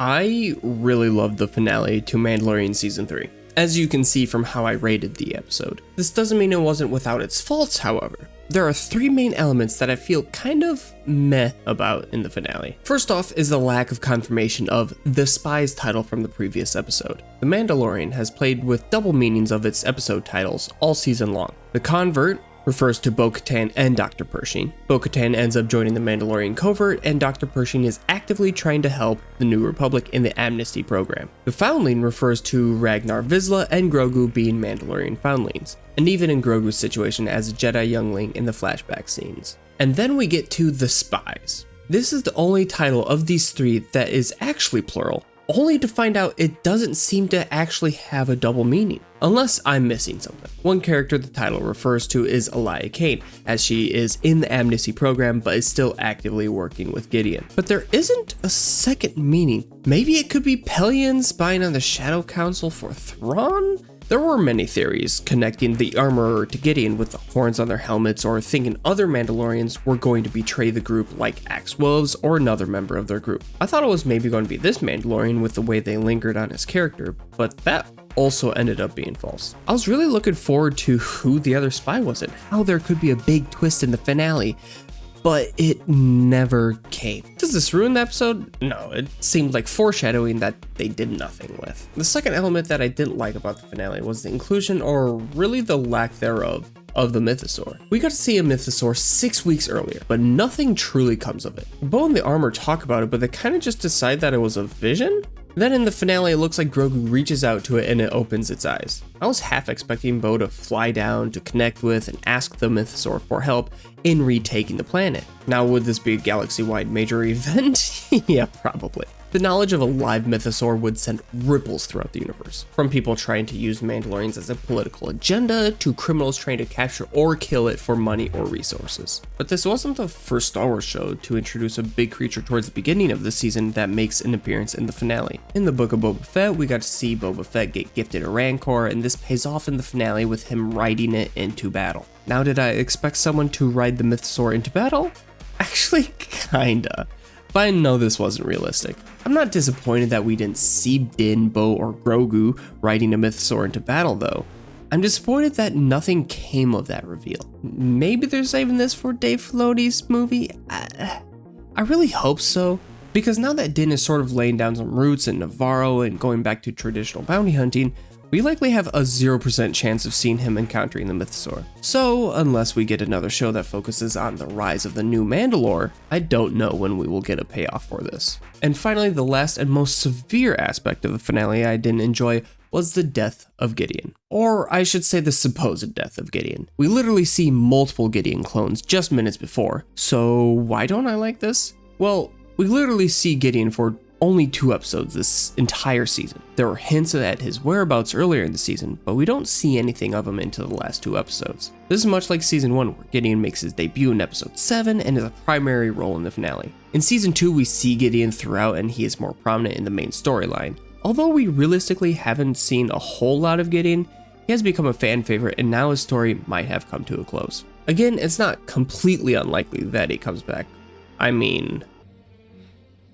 I really loved the finale to Mandalorian Season 3. As you can see from how I rated the episode. This doesn't mean it wasn't without its faults, however. There are three main elements that I feel kind of meh about in the finale. First off is the lack of confirmation of the Spy's title from the previous episode. The Mandalorian has played with double meanings of its episode titles all season long. The Convert refers to Bo-Katan and Dr. Pershing. Bo-Katan ends up joining the Mandalorian covert, and Dr. Pershing is actively trying to help the New Republic in the amnesty program. The Foundling refers to Ragnar Viszla and Grogu being Mandalorian foundlings, and even in Grogu's situation as a Jedi youngling in the flashback scenes. And then we get to the Spies. This is the only title of these three that is actually plural, only to find out it doesn't seem to actually have a double meaning, unless I'm missing something. One character the title refers to is Elia Kane, as she is in the amnesty program but is still actively working with Gideon. But there isn't a second meaning. Maybe it could be Pelion spying on the Shadow Council for Thrawn? There were many theories connecting the armorer to Gideon with the horns on their helmets, or thinking other Mandalorians were going to betray the group like Axe Wolves or another member of their group. I thought it was maybe going to be this Mandalorian with the way they lingered on his character, but that also ended up being false. I was really looking forward to who the other spy was and how there could be a big twist in the finale, but it never came. Does this ruin the episode? No, it seemed like foreshadowing that they did nothing with. The second element that I didn't like about the finale was the inclusion, or really the lack thereof, of the Mythosaur. We got to see a Mythosaur 6 weeks earlier, but nothing truly comes of it. Bo and the armor talk about it, but they kind of just decide that it was a vision? Then in the finale, it looks like Grogu reaches out to it and it opens its eyes. I was half expecting Bo to fly down to connect with and ask the Mythosaur for help in retaking the planet. Now, would this be a galaxy-wide major event? Yeah, probably. The knowledge of a live Mythosaur would send ripples throughout the universe, from people trying to use Mandalorians as a political agenda to criminals trying to capture or kill it for money or resources. But this wasn't the first Star Wars show to introduce a big creature towards the beginning of the season that makes an appearance in the finale. In the Book of Boba Fett, we got to see Boba Fett get gifted a Rancor, and this pays off in the finale with him riding it into battle. Now, did I expect someone to ride the Mythosaur into battle? Actually, kinda. But I know this wasn't realistic. I'm not disappointed that we didn't see Din, Bo, or Grogu riding a Mythosaur into battle though. I'm disappointed that nothing came of that reveal. Maybe they're saving this for Dave Filoni's movie? I really hope so, because now that Din is sort of laying down some roots in Navarro and going back to traditional bounty hunting, we likely have a 0% chance of seeing him encountering the Mythosaur. So, unless we get another show that focuses on the rise of the new Mandalore, I don't know when we will get a payoff for this. And finally, the last and most severe aspect of the finale I didn't enjoy was the death of Gideon. Or I should say the supposed death of Gideon. We literally see multiple Gideon clones just minutes before. So why don't I like this? Well, we literally see Gideon for only 2 episodes this entire season. There were hints at his whereabouts earlier in the season, but we don't see anything of him until the last 2 episodes. This is much like season 1, where Gideon makes his debut in episode 7 and is a primary role in the finale. In season 2, we see Gideon throughout and he is more prominent in the main storyline. Although we realistically haven't seen a whole lot of Gideon, he has become a fan favorite and now his story might have come to a close. Again, it's not completely unlikely that he comes back. I mean,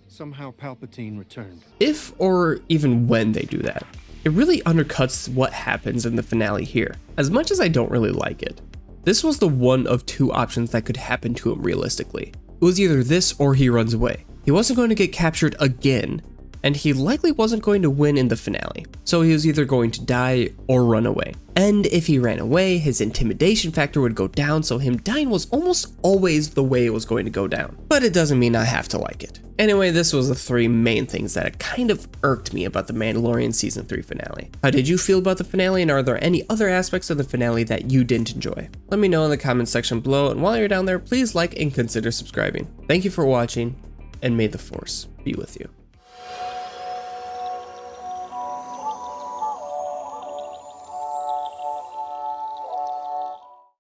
somehow Palpatine returned. If or even when they do that, it really undercuts what happens in the finale here. As much as I don't really like it, this was the one of 2 options that could happen to him realistically. It was either this or he runs away. He wasn't going to get captured again, and he likely wasn't going to win in the finale. So he was either going to die or run away. And if he ran away, his intimidation factor would go down, so him dying was almost always the way it was going to go down. But it doesn't mean I have to like it. Anyway, this was the 3 main things that kind of irked me about the Mandalorian Season 3 finale. How did you feel about the finale, and are there any other aspects of the finale that you didn't enjoy? Let me know in the comments section below, and while you're down there, please like and consider subscribing. Thank you for watching, and may the Force be with you.